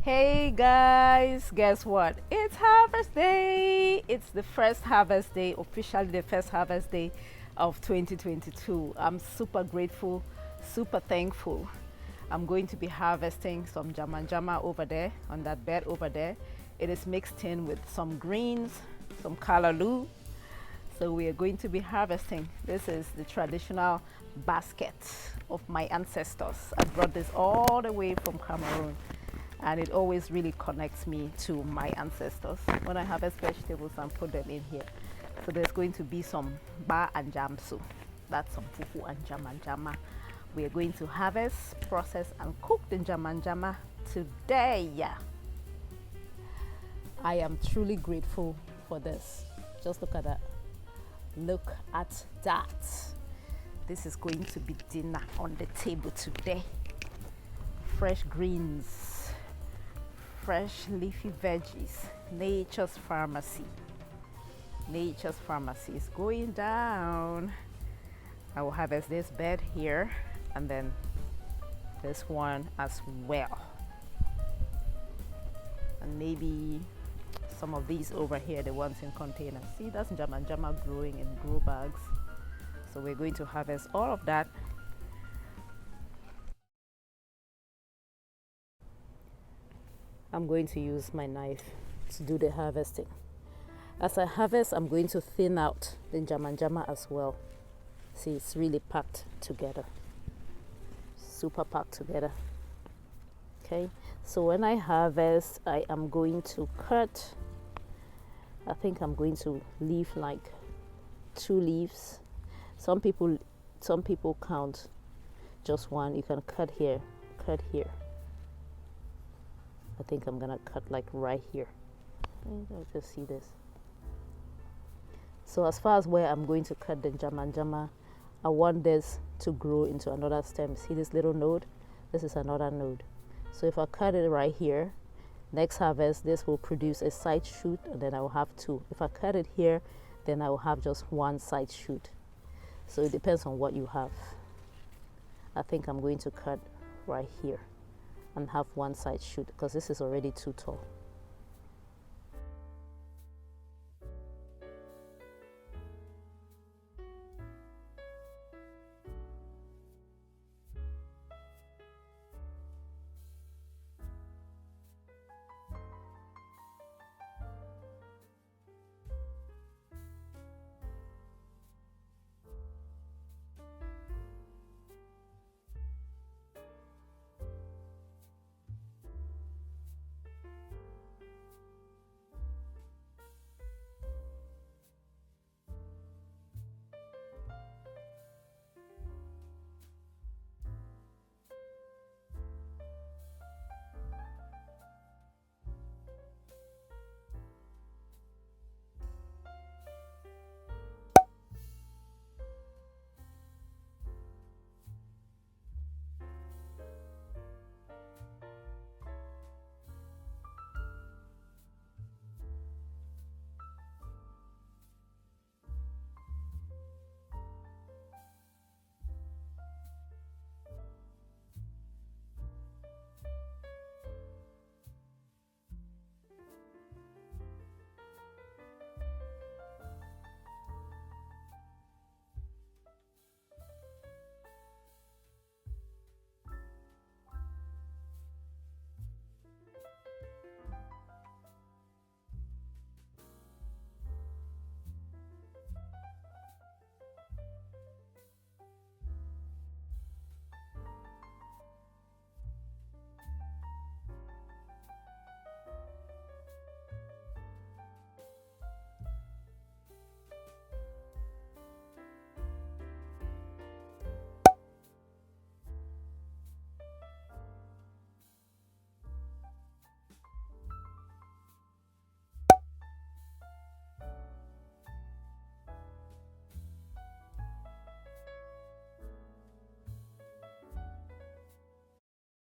Hey guys, guess what? It's harvest day. It's the first harvest day, officially the first harvest day of 2022. I'm super grateful, super thankful. I'm going to be harvesting some njama over there on that bed over there. It is mixed in with some greens, some callaloo. So we are going to be harvesting. This is the traditional basket of my ancestors. I brought this all the way from Cameroon, and it always really connects me to my ancestors when I harvest vegetables and put them in here. So there's going to be some ba and jam soup. That's some fufu and njama. We are going to harvest, process, and cook the njama today. I am truly grateful for this. Just look at that. Look at that. This is going to be dinner on the table today. Fresh greens, fresh leafy veggies, nature's pharmacy. Nature's pharmacy is going down. I will harvest this bed here and then this one as well. And maybe some of these over here, the ones in containers. See, that's njama growing in grow bags. So we're going to harvest all of that. I'm going to use my knife to do the harvesting. As I harvest, I'm going to thin out the njama as well. See, it's really packed together. Super packed together. Okay, so when I harvest, I am going to cut. I think I'm going to leave like 2 leaves. Some people count just one. You can cut here, cut here. I think I'm gonna cut like right here. I'll just see this. So as far as where I'm going to cut the njama, I want this to grow into another stem. See this little node? This is another node. So if I cut it right here, next harvest, this will produce a side shoot, and then I will have 2. If I cut it here, then I will have just 1 side shoot. So it depends on what you have. I think I'm going to cut right here and have 1 side shoot because this is already too tall.